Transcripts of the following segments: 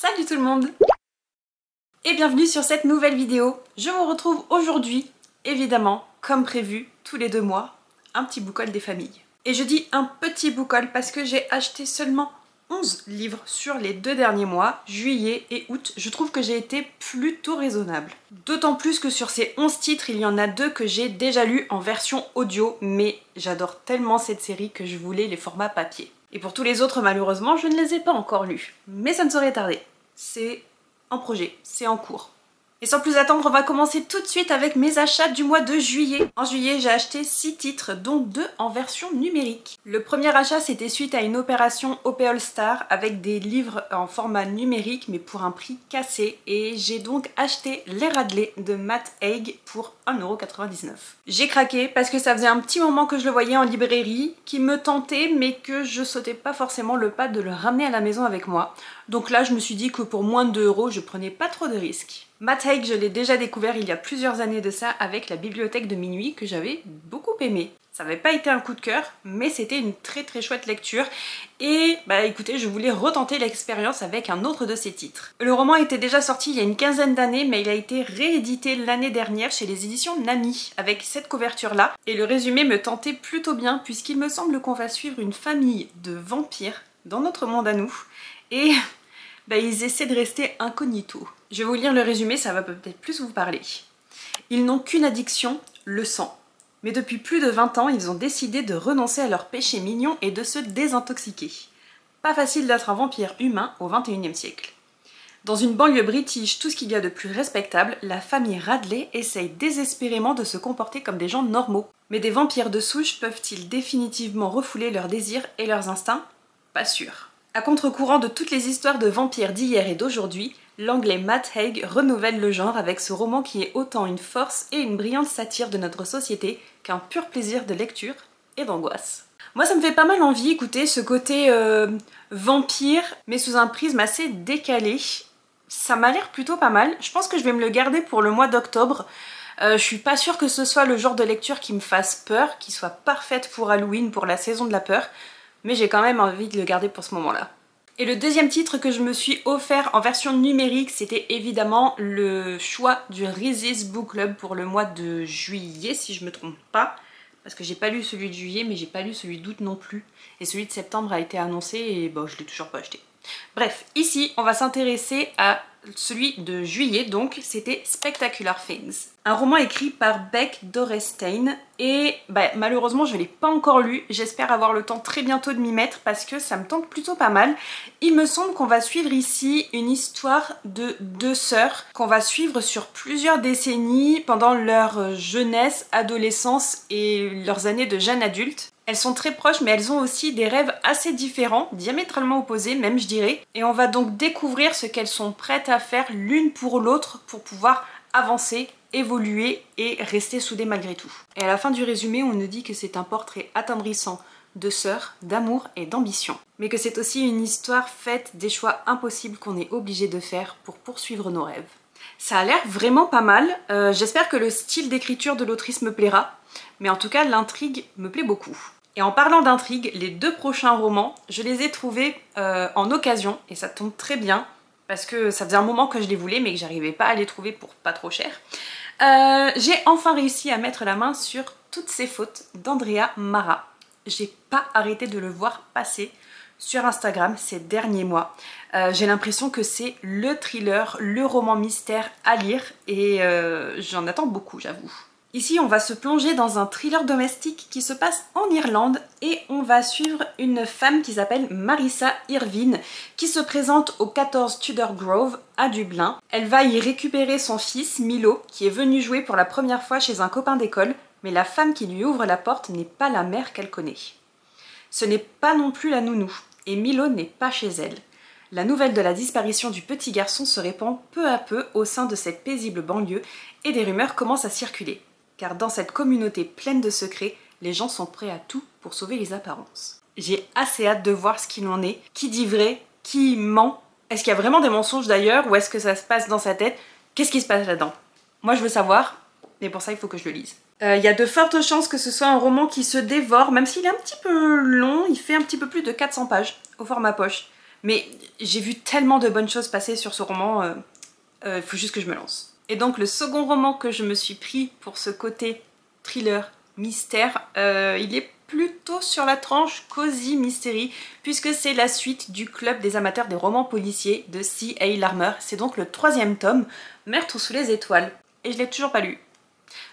Salut tout le monde et bienvenue sur cette nouvelle vidéo. Je vous retrouve aujourd'hui, évidemment, comme prévu, tous les 2 mois, un petit book haul des familles. Et je dis un petit book haul parce que j'ai acheté seulement 11 livres sur les 2 derniers mois, juillet et août. Je trouve que j'ai été plutôt raisonnable. D'autant plus que sur ces 11 titres, il y en a 2 que j'ai déjà lus en version audio, mais j'adore tellement cette série que je voulais les formats papier. Et pour tous les autres, malheureusement, je ne les ai pas encore lus. Mais ça ne saurait tarder. C'est en projet, c'est en cours. Et sans plus attendre, on va commencer tout de suite avec mes achats du mois de juillet. En juillet, j'ai acheté 6 titres, dont 2 en version numérique. Le premier achat, c'était suite à une opération OP All Star avec des livres en format numérique, mais pour un prix cassé. Et j'ai donc acheté Les Radley de Matt Haig pour 1,99 €. J'ai craqué parce que ça faisait un petit moment que je le voyais en librairie, qui me tentait, mais que je sautais pas forcément le pas de le ramener à la maison avec moi. Donc là, je me suis dit que pour moins de 2 €, je prenais pas trop de risques. Matt Haig, je l'ai déjà découvert il y a plusieurs années de ça avec La Bibliothèque de Minuit que j'avais beaucoup aimé. Ça n'avait pas été un coup de cœur, mais c'était une très chouette lecture. Et bah écoutez, je voulais retenter l'expérience avec un autre de ses titres. Le roman était déjà sorti il y a une quinzaine d'années, mais il a été réédité l'année dernière chez les éditions Nami, avec cette couverture-là. Et le résumé me tentait plutôt bien, puisqu'il me semble qu'on va suivre une famille de vampires dans notre monde à nous. Et bah, ils essaient de rester incognito. Je vais vous lire le résumé, ça va peut-être plus vous parler. Ils n'ont qu'une addiction, le sang. Mais depuis plus de 20 ans, ils ont décidé de renoncer à leur péché mignon et de se désintoxiquer. Pas facile d'être un vampire humain au XXIe siècle. Dans une banlieue british, tout ce qu'il y a de plus respectable, la famille Radley essaye désespérément de se comporter comme des gens normaux. Mais des vampires de souche peuvent-ils définitivement refouler leurs désirs et leurs instincts? Pas sûr. À contre-courant de toutes les histoires de vampires d'hier et d'aujourd'hui, l'anglais Matt Haig renouvelle le genre avec ce roman qui est autant une force et une brillante satire de notre société qu'un pur plaisir de lecture et d'angoisse. Moi ça me fait pas mal envie, écoutez, ce côté vampire, mais sous un prisme assez décalé. Ça m'a l'air plutôt pas mal. Je pense que je vais me le garder pour le mois d'octobre. Je suis pas sûre que ce soit le genre de lecture qui me fasse peur, qui soit parfaite pour Halloween, pour la saison de la peur. Mais j'ai quand même envie de le garder pour ce moment-là. Et le deuxième titre que je me suis offert en version numérique, c'était évidemment le choix du Reese's Book Club pour le mois de juillet, si je me trompe pas. Parce que j'ai pas lu celui de juillet, mais j'ai pas lu celui d'août non plus. Et celui de septembre a été annoncé et bon, je l'ai toujours pas acheté. Bref, ici, on va s'intéresser à celui de juillet, donc c'était Spectacular Things. Un roman écrit par Beck Dorestein et bah, malheureusement je ne l'ai pas encore lu, j'espère avoir le temps très bientôt de m'y mettre parce que ça me tente plutôt pas mal. Il me semble qu'on va suivre ici une histoire de 2 sœurs qu'on va suivre sur plusieurs décennies pendant leur jeunesse, adolescence et leurs années de jeunes adultes. Elles sont très proches mais elles ont aussi des rêves assez différents, diamétralement opposés même je dirais. Et on va donc découvrir ce qu'elles sont prêtes à faire l'une pour l'autre pour pouvoir avancer, évoluer et rester soudées malgré tout. Et à la fin du résumé on nous dit que c'est un portrait attendrissant de sœurs, d'amour et d'ambition. Mais que c'est aussi une histoire faite des choix impossibles qu'on est obligé de faire pour poursuivre nos rêves. Ça a l'air vraiment pas mal, j'espère que le style d'écriture de l'autrice me plaira, mais en tout cas l'intrigue me plaît beaucoup. Et en parlant d'intrigue, les 2 prochains romans, je les ai trouvés en occasion et ça tombe très bien parce que ça faisait un moment que je les voulais mais que j'arrivais pas à les trouver pour pas trop cher. J'ai enfin réussi à mettre la main sur Toutes ces fautes d'Andrea Mara. J'ai pas arrêté de le voir passer sur Instagram ces derniers mois. J'ai l'impression que c'est le thriller, le roman mystère à lire et j'en attends beaucoup, j'avoue. Ici, on va se plonger dans un thriller domestique qui se passe en Irlande et on va suivre une femme qui s'appelle Marissa Irvine qui se présente au 14 Tudor Grove à Dublin. Elle va y récupérer son fils Milo qui est venu jouer pour la première fois chez un copain d'école, mais la femme qui lui ouvre la porte n'est pas la mère qu'elle connaît. Ce n'est pas non plus la nounou et Milo n'est pas chez elle. La nouvelle de la disparition du petit garçon se répand peu à peu au sein de cette paisible banlieue et des rumeurs commencent à circuler. Car dans cette communauté pleine de secrets, les gens sont prêts à tout pour sauver les apparences. J'ai assez hâte de voir ce qu'il en est, qui dit vrai, qui ment. Est-ce qu'il y a vraiment des mensonges d'ailleurs ou est-ce que ça se passe dans sa tête? Qu'est-ce qui se passe là-dedans? Moi je veux savoir, mais pour ça il faut que je le lise. Il y a de fortes chances que ce soit un roman qui se dévore, même s'il est un petit peu long, il fait un petit peu plus de 400 pages au format poche. Mais j'ai vu tellement de bonnes choses passer sur ce roman, faut juste que je me lance. Et donc le second roman que je me suis pris pour ce côté thriller, mystère, il est plutôt sur la tranche Cozy Mystery, puisque c'est la suite du Club des amateurs des romans policiers de C.A. Larmer. C'est donc le 3e tome, Meurtre sous les étoiles. Et je l'ai toujours pas lu.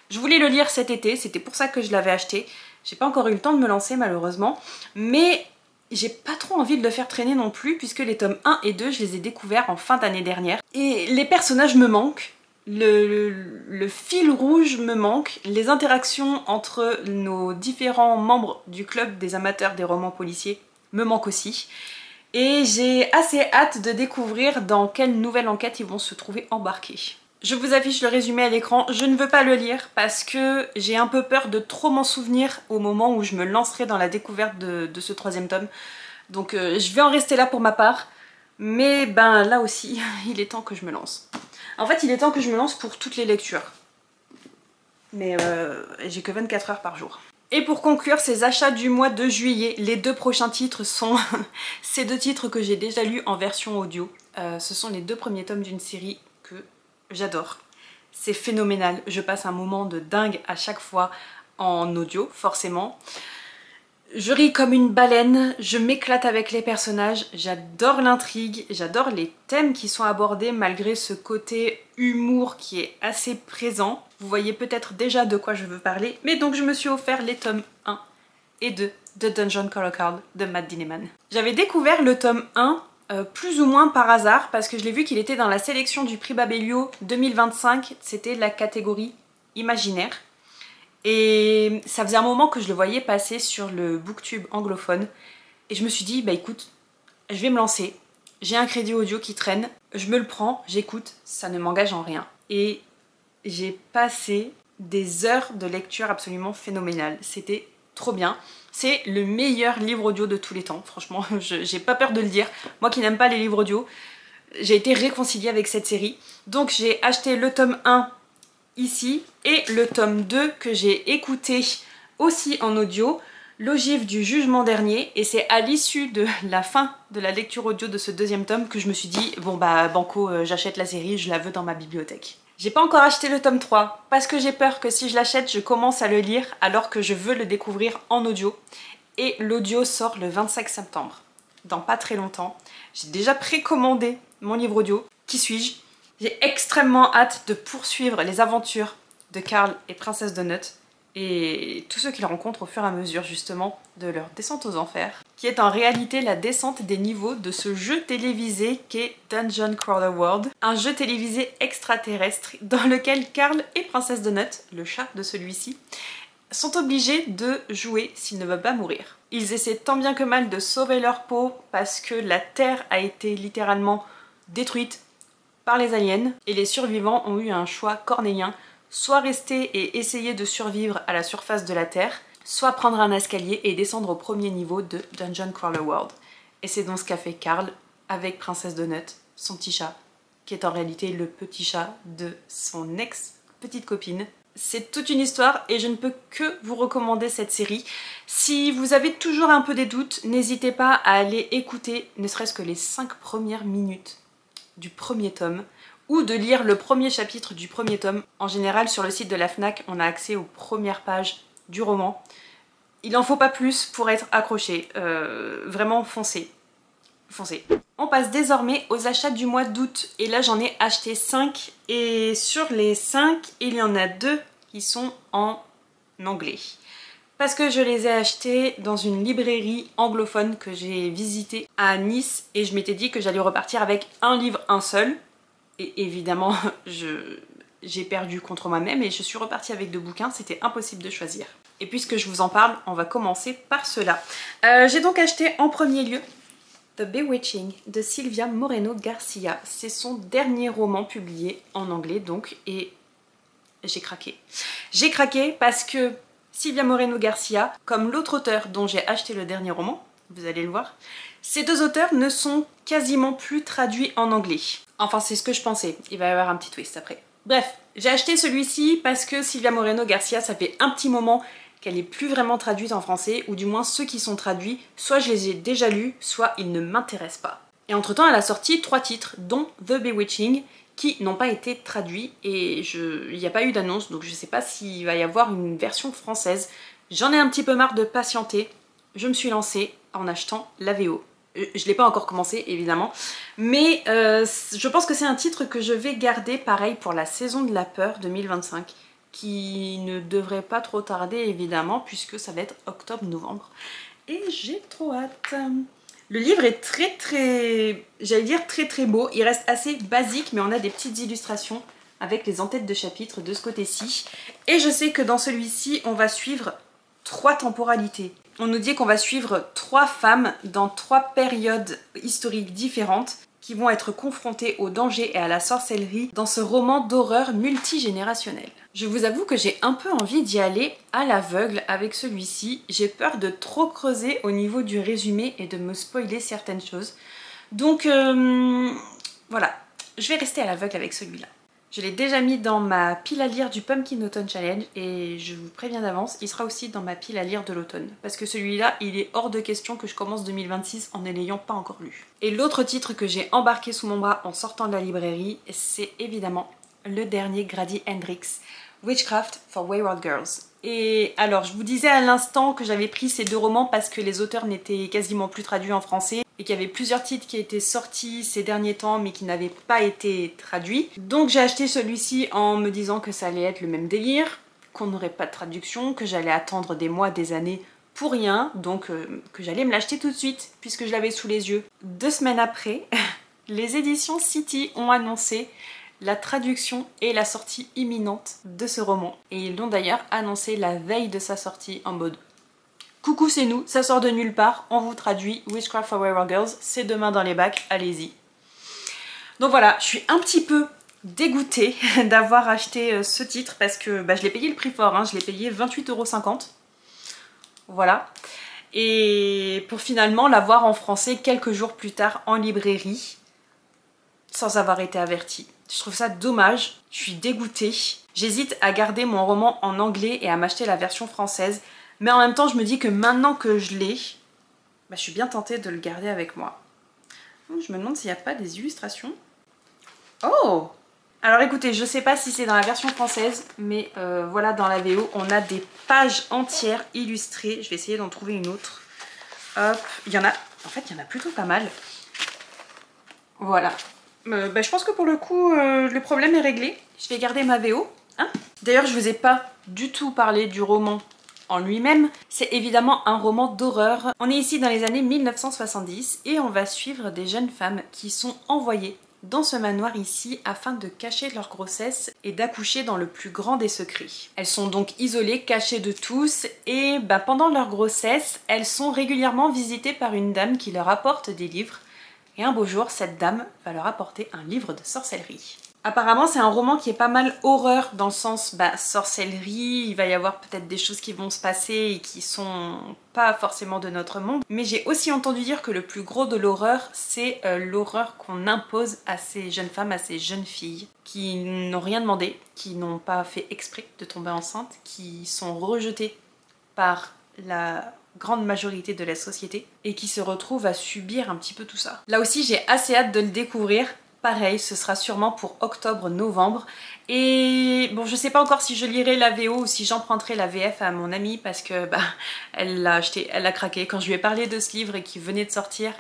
Je voulais le lire cet été, c'était pour ça que je l'avais acheté. J'ai pas encore eu le temps de me lancer malheureusement, mais j'ai pas trop envie de le faire traîner non plus, puisque les tomes 1 et 2, je les ai découverts en fin d'année dernière. Et les personnages me manquent. Le fil rouge me manque, les interactions entre nos différents membres du club des amateurs des romans policiers me manquent aussi. Et j'ai assez hâte de découvrir dans quelle nouvelle enquête ils vont se trouver embarqués. Je vous affiche le résumé à l'écran, je ne veux pas le lire parce que j'ai un peu peur de trop m'en souvenir au moment où je me lancerai dans la découverte de ce 3e tome. Donc je vais en rester là pour ma part, mais ben là aussi, il est temps que je me lance. En fait, il est temps que je me lance pour toutes les lectures. Mais j'ai que 24 heures par jour. Et pour conclure ces achats du mois de juillet, les 2 prochains titres sont ces 2 titres que j'ai déjà lus en version audio. Ce sont les 2 premiers tomes d'une série que j'adore. C'est phénoménal, je passe un moment de dingue à chaque fois en audio, forcément. Je ris comme une baleine, je m'éclate avec les personnages, j'adore l'intrigue, j'adore les thèmes qui sont abordés malgré ce côté humour qui est assez présent. Vous voyez peut-être déjà de quoi je veux parler, mais donc je me suis offert les tomes 1 et 2 de Dungeon Color Card de Matt Dinneman. J'avais découvert le tome 1 plus ou moins par hasard parce que je l'ai vu qu'il était dans la sélection du prix Babelio 2025, c'était la catégorie imaginaire. Et ça faisait un moment que je le voyais passer sur le booktube anglophone. Et je me suis dit, bah écoute, je vais me lancer. J'ai un crédit audio qui traîne, je me le prends, j'écoute, ça ne m'engage en rien. Et j'ai passé des heures de lecture absolument phénoménales. C'était trop bien. C'est le meilleur livre audio de tous les temps, franchement, j'ai pas peur de le dire. Moi qui n'aime pas les livres audio, j'ai été réconciliée avec cette série. Donc j'ai acheté le tome 1 ici et le tome 2 que j'ai écouté aussi en audio, l'ogive du jugement dernier, et c'est à l'issue de la fin de la lecture audio de ce 2e tome que je me suis dit bon bah banco, j'achète la série, je la veux dans ma bibliothèque. J'ai pas encore acheté le tome 3 parce que j'ai peur que si je l'achète je commence à le lire alors que je veux le découvrir en audio, et l'audio sort le 25 septembre, dans pas très longtemps. J'ai déjà précommandé mon livre audio, qui suis-je? J'ai extrêmement hâte de poursuivre les aventures de Carl et Princesse Donut et tous ceux qu'ils rencontrent au fur et à mesure justement de leur descente aux enfers, qui est en réalité la descente des niveaux de ce jeu télévisé qu'est Dungeon Crawler World, un jeu télévisé extraterrestre dans lequel Carl et Princesse Donut, le chat de celui-ci, sont obligés de jouer s'ils ne veulent pas mourir. Ils essaient tant bien que mal de sauver leur peau parce que la Terre a été littéralement détruite par les aliens, et les survivants ont eu un choix cornélien, soit rester et essayer de survivre à la surface de la Terre, soit prendre un escalier et descendre au premier niveau de Dungeon Crawler World. Et c'est donc ce qu'a fait Carl avec Princesse Donut, son petit chat, qui est en réalité le petit chat de son ex-petite copine. C'est toute une histoire et je ne peux que vous recommander cette série. Si vous avez toujours un peu des doutes, n'hésitez pas à aller écouter ne serait-ce que les 5 premières minutes du premier tome, ou de lire le premier chapitre du premier tome. En général, sur le site de la FNAC, on a accès aux premières pages du roman. Il n'en faut pas plus pour être accroché. Vraiment, foncez. Foncez. On passe désormais aux achats du mois d'août. Et là, j'en ai acheté 5. Et sur les 5, il y en a 2 qui sont en anglais. Parce que je les ai achetés dans une librairie anglophone que j'ai visitée à Nice et je m'étais dit que j'allais repartir avec un livre, un seul. Et évidemment, j'ai perdu contre moi-même et je suis repartie avec 2 bouquins, c'était impossible de choisir. Et puisque je vous en parle, on va commencer par cela. J'ai donc acheté en premier lieu The Bewitching de Silvia Moreno Garcia. C'est son dernier roman publié en anglais donc, et j'ai craqué. J'ai craqué parce que Silvia Moreno Garcia, comme l'autre auteur dont j'ai acheté le dernier roman, vous allez le voir, ces 2 auteurs ne sont quasiment plus traduits en anglais. Enfin, c'est ce que je pensais, il va y avoir un petit twist après. Bref, j'ai acheté celui-ci parce que Silvia Moreno Garcia, ça fait un petit moment qu'elle est plus vraiment traduite en français, ou du moins ceux qui sont traduits, soit je les ai déjà lus, soit ils ne m'intéressent pas. Et entre-temps, elle a sorti 3 titres, dont The Bewitching, qui n'ont pas été traduits et il n'y a pas eu d'annonce, donc je sais pas s'il va y avoir une version française. J'en ai un petit peu marre de patienter. Je me suis lancée en achetant la VO. Je l'ai pas encore commencé évidemment, mais je pense que c'est un titre que je vais garder pareil pour la saison de la peur 2025, qui ne devrait pas trop tarder évidemment, puisque ça va être octobre-novembre. Et j'ai trop hâte. Le livre est j'allais dire très beau. Il reste assez basique, mais on a des petites illustrations avec les en-têtes de chapitres de ce côté-ci. Et je sais que dans celui-ci, on va suivre 3 temporalités. On nous dit qu'on va suivre 3 femmes dans 3 périodes historiques différentes qui vont être confrontées au danger et à la sorcellerie dans ce roman d'horreur multigénérationnel. Je vous avoue que j'ai un peu envie d'y aller à l'aveugle avec celui-ci. J'ai peur de trop creuser au niveau du résumé et de me spoiler certaines choses. Donc voilà, je vais rester à l'aveugle avec celui-là. Je l'ai déjà mis dans ma pile à lire du Pumpkin Autumn Challenge et je vous préviens d'avance, il sera aussi dans ma pile à lire de l'automne. Parce que celui-là, il est hors de question que je commence 2026 en ne l'ayant pas encore lu. Et l'autre titre que j'ai embarqué sous mon bras en sortant de la librairie, c'est évidemment le dernier Grady Hendrix, Witchcraft for Wayward Girls. Et alors, je vous disais à l'instant que j'avais pris ces 2 romans parce que les auteurs n'étaient quasiment plus traduits en français et qu'il y avait plusieurs titres qui étaient sortis ces derniers temps mais qui n'avaient pas été traduits. Donc j'ai acheté celui-ci en me disant que ça allait être le même délire, qu'on n'aurait pas de traduction, que j'allais attendre des mois, des années pour rien, donc que j'allais me l'acheter tout de suite puisque je l'avais sous les yeux. 2 semaines après, les éditions City ont annoncé la traduction et la sortie imminente de ce roman. Et ils l'ont d'ailleurs annoncé la veille de sa sortie en mode coucou, c'est nous, ça sort de nulle part, on vous traduit Witchcraft for Wayward Girls, c'est demain dans les bacs, allez-y. Donc voilà, je suis un petit peu dégoûtée d'avoir acheté ce titre parce que je l'ai payé le prix fort, hein, je l'ai payé 28,50 €. Voilà. Et pour finalement l'avoir en français quelques jours plus tard en librairie, sans avoir été avertie. Je trouve ça dommage, je suis dégoûtée. J'hésite à garder mon roman en anglais et à m'acheter la version française. Mais en même temps, je me dis que maintenant que je l'ai, je suis bien tentée de le garder avec moi. Je me demande s'il n'y a pas des illustrations. Oh! Alors écoutez, je sais pas si c'est dans la version française, mais voilà, dans la VO, on a des pages entières illustrées. Je vais essayer d'en trouver une autre. Hop, il y en a... En fait, il y en a plutôt pas mal. Voilà. Je pense que pour le coup, le problème est réglé. Je vais garder ma VO. Hein. D'ailleurs, je vous ai pas du tout parlé du roman en lui-même. C'est évidemment un roman d'horreur. On est ici dans les années 1970 et on va suivre des jeunes femmes qui sont envoyées dans ce manoir ici afin de cacher leur grossesse et d'accoucher dans le plus grand des secrets. Elles sont donc isolées, cachées de tous et pendant leur grossesse, elles sont régulièrement visitées par une dame qui leur apporte des livres. Et un beau jour, cette dame va leur apporter un livre de sorcellerie. Apparemment, c'est un roman qui est pas mal horreur dans le sens sorcellerie. Il va y avoir peut-être des choses qui vont se passer et qui sont pas forcément de notre monde. Mais j'ai aussi entendu dire que le plus gros de l'horreur, c'est l'horreur qu'on impose à ces jeunes femmes, à ces jeunes filles qui n'ont rien demandé, qui n'ont pas fait exprès de tomber enceinte, qui sont rejetées par la grande majorité de la société et qui se retrouvent à subir un petit peu tout ça. Là aussi, j'ai assez hâte de le découvrir. Pareil, ce sera sûrement pour octobre-novembre. Et bon, je sais pas encore si je lirai la VO ou si j'emprunterai la VF à mon amie parce que elle l'a acheté, elle l'a craqué. Quand je lui ai parlé de ce livre et qu'il venait de sortir,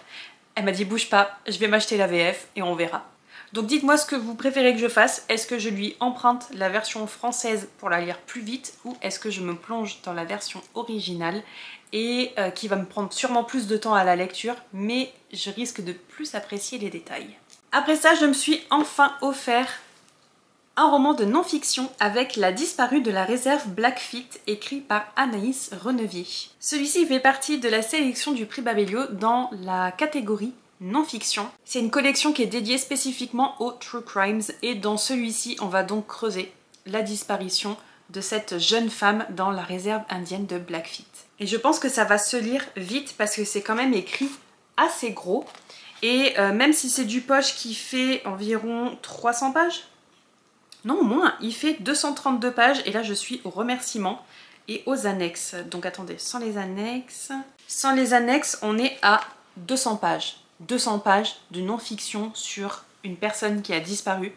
elle m'a dit bouge pas, je vais m'acheter la VF et on verra. Donc dites-moi ce que vous préférez que je fasse. Est-ce que je lui emprunte la version française pour la lire plus vite ou est-ce que je me plonge dans la version originale et qui va me prendre sûrement plus de temps à la lecture, mais je risque de plus apprécier les détails. Après ça, je me suis enfin offert un roman de non-fiction avec La disparue de la réserve Blackfeet, écrit par Anaïs Renevier. Celui-ci fait partie de la sélection du prix Babelio dans la catégorie non-fiction. C'est une collection qui est dédiée spécifiquement aux true crimes et dans celui-ci, on va donc creuser la disparition de cette jeune femme dans la réserve indienne de Blackfeet. Et je pense que ça va se lire vite parce que c'est quand même écrit assez gros. Et même si c'est du poche qui fait environ 300 pages, non moins, il fait 232 pages et là je suis aux remerciements et aux annexes. Donc attendez, sans les annexes on est à 200 pages. 200 pages de non-fiction sur une personne qui a disparu,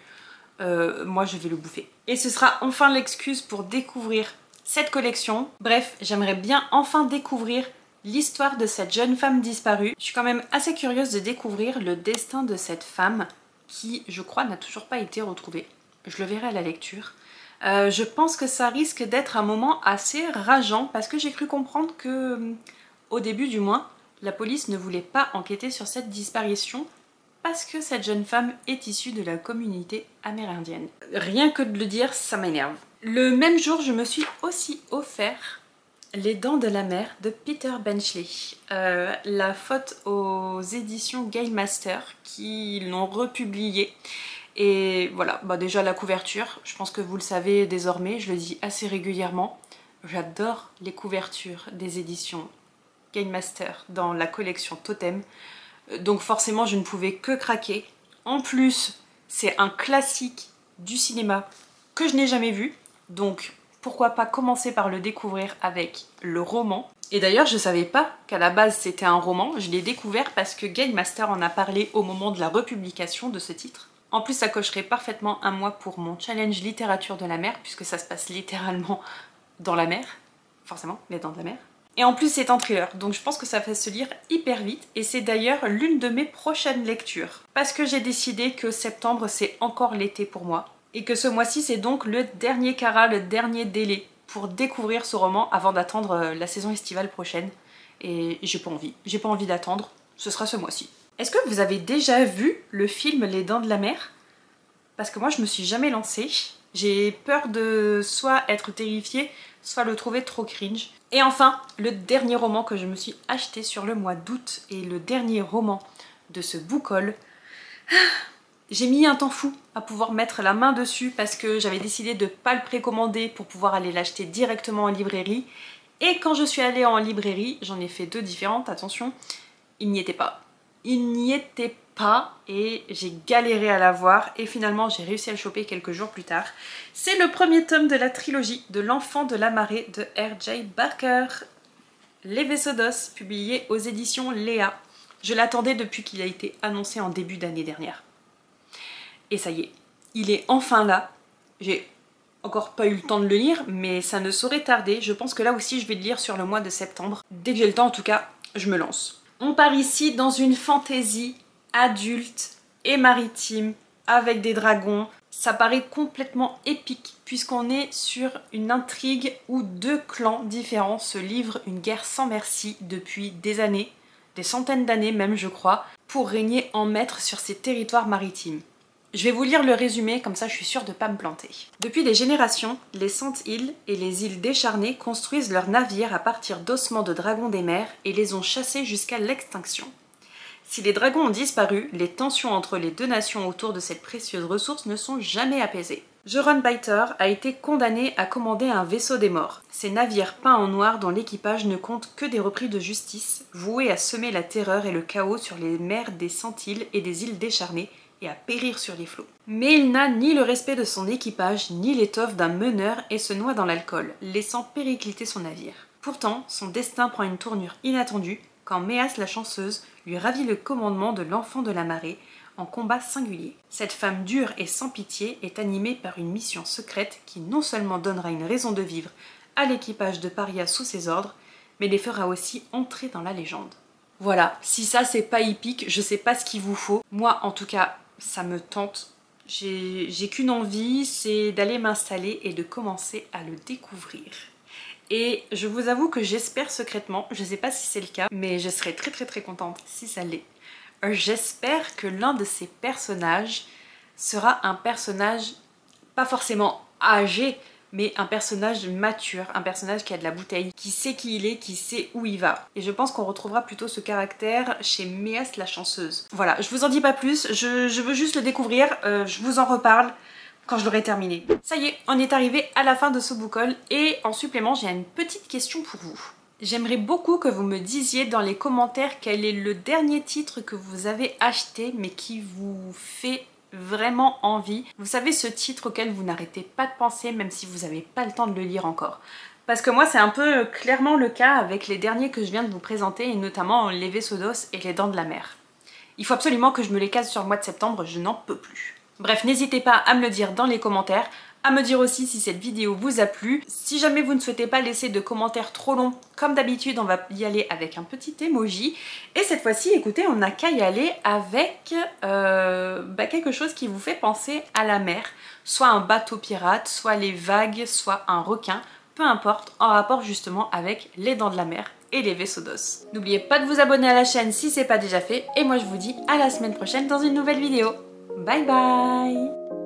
moi je vais le bouffer. Et ce sera enfin l'excuse pour découvrir cette collection. Bref, j'aimerais bien enfin découvrir l'histoire de cette jeune femme disparue. Je suis quand même assez curieuse de découvrir le destin de cette femme qui, je crois, n'a toujours pas été retrouvée. Je le verrai à la lecture. Je pense que ça risque d'être un moment assez rageant parce que j'ai cru comprendre que, au début du moins, la police ne voulait pas enquêter sur cette disparition parce que cette jeune femme est issue de la communauté amérindienne. Rien que de le dire, ça m'énerve. Le même jour, je me suis aussi offert Les Dents de la Mer de Peter Benchley. La faute aux éditions Game Master qui l'ont republié. Et voilà, bah déjà la couverture, je pense que vous le savez désormais, je le dis assez régulièrement. J'adore les couvertures des éditions Game Master dans la collection Totem. Donc forcément je ne pouvais que craquer. En plus, c'est un classique du cinéma que je n'ai jamais vu. Donc pourquoi pas commencer par le découvrir avec le roman. Et d'ailleurs je savais pas qu'à la base c'était un roman. Je l'ai découvert parce que Game Master en a parlé au moment de la republication de ce titre. En plus ça cocherait parfaitement un mois pour mon challenge littérature de la mer, puisque ça se passe littéralement dans la mer. Forcément, les dents de la mer. Et en plus c'est un thriller, donc je pense que ça va se lire hyper vite et c'est d'ailleurs l'une de mes prochaines lectures. Parce que j'ai décidé que septembre c'est encore l'été pour moi et que ce mois-ci c'est donc le dernier carat, le dernier délai pour découvrir ce roman avant d'attendre la saison estivale prochaine. Et j'ai pas envie d'attendre, ce sera ce mois-ci. Est-ce que vous avez déjà vu le film Les Dents de la Mer? Parce que moi je me suis jamais lancée. J'ai peur de soit être terrifiée, soit le trouver trop cringe. Et enfin, le dernier roman que je me suis acheté sur le mois d'août et le dernier roman de ce book haul. J'ai mis un temps fou à pouvoir mettre la main dessus parce que j'avais décidé de ne pas le précommander pour pouvoir aller l'acheter directement en librairie. Et quand je suis allée en librairie, j'en ai fait 2 différentes, attention, il n'y était pas. Il n'y était pas et j'ai galéré à l'avoir et finalement j'ai réussi à le choper quelques jours plus tard. C'est le premier tome de la trilogie de L'Enfant de la Marée de R.J. Barker. Les Vaisseaux d'Os, publié aux éditions Léa. Je l'attendais depuis qu'il a été annoncé en début d'année dernière. Et ça y est, il est enfin là. J'ai encore pas eu le temps de le lire, mais ça ne saurait tarder. Je pense que là aussi je vais le lire sur le mois de septembre. Dès que j'ai le temps en tout cas, je me lance. On part ici dans une fantaisie adulte et maritime avec des dragons. Ça paraît complètement épique puisqu'on est sur une intrigue où 2 clans différents se livrent une guerre sans merci depuis des années, des centaines d'années même je crois, pour régner en maître sur ces territoires maritimes. Je vais vous lire le résumé, comme ça je suis sûre de ne pas me planter. Depuis des générations, les Saintes Îles et les îles décharnées construisent leurs navires à partir d'ossements de dragons des mers et les ont chassés jusqu'à l'extinction. Si les dragons ont disparu, les tensions entre les 2 nations autour de cette précieuse ressource ne sont jamais apaisées. Jeron Biter a été condamné à commander un vaisseau des morts. Ces navires peints en noir dont l'équipage ne compte que des repris de justice, voués à semer la terreur et le chaos sur les mers des Saintes Îles et des îles décharnées, et à périr sur les flots. Mais il n'a ni le respect de son équipage, ni l'étoffe d'un meneur et se noie dans l'alcool, laissant péricliter son navire. Pourtant, son destin prend une tournure inattendue quand Méas la chanceuse lui ravit le commandement de l'Enfant de la Marée en combat singulier. Cette femme dure et sans pitié est animée par une mission secrète qui non seulement donnera une raison de vivre à l'équipage de Paria sous ses ordres, mais les fera aussi entrer dans la légende. Voilà, si ça c'est pas épique, je sais pas ce qu'il vous faut. Moi en tout cas, ça me tente. J'ai qu'une envie, c'est d'aller m'installer et de commencer à le découvrir. Et je vous avoue que j'espère secrètement, je sais pas si c'est le cas, mais je serais très contente si ça l'est. J'espère que l'un de ces personnages sera un personnage pas forcément âgé, mais un personnage mature, un personnage qui a de la bouteille, qui sait qui il est, qui sait où il va. Et je pense qu'on retrouvera plutôt ce caractère chez Méas la chanceuse. Voilà, je vous en dis pas plus, je veux juste le découvrir, je vous en reparle quand je l'aurai terminé. Ça y est, on est arrivé à la fin de ce book haul et en supplément, j'ai une petite question pour vous. J'aimerais beaucoup que vous me disiez dans les commentaires quel est le dernier titre que vous avez acheté mais qui vous fait vraiment envie. Vous savez, ce titre auquel vous n'arrêtez pas de penser même si vous n'avez pas le temps de le lire encore. Parce que moi c'est un peu clairement le cas avec les derniers que je viens de vous présenter et notamment Les Vaisseaux d'Os et Les Dents de la Mer. Il faut absolument que je me les case sur le mois de septembre, je n'en peux plus. Bref, n'hésitez pas à me le dire dans les commentaires, à me dire aussi si cette vidéo vous a plu. Si jamais vous ne souhaitez pas laisser de commentaires trop longs, comme d'habitude, on va y aller avec un petit emoji. Et cette fois-ci, écoutez, on n'a qu'à y aller avec quelque chose qui vous fait penser à la mer. Soit un bateau pirate, soit les vagues, soit un requin, peu importe, en rapport justement avec les dents de la mer et les vaisseaux d'os. N'oubliez pas de vous abonner à la chaîne si c'est pas déjà fait. Et moi je vous dis à la semaine prochaine dans une nouvelle vidéo. Bye bye!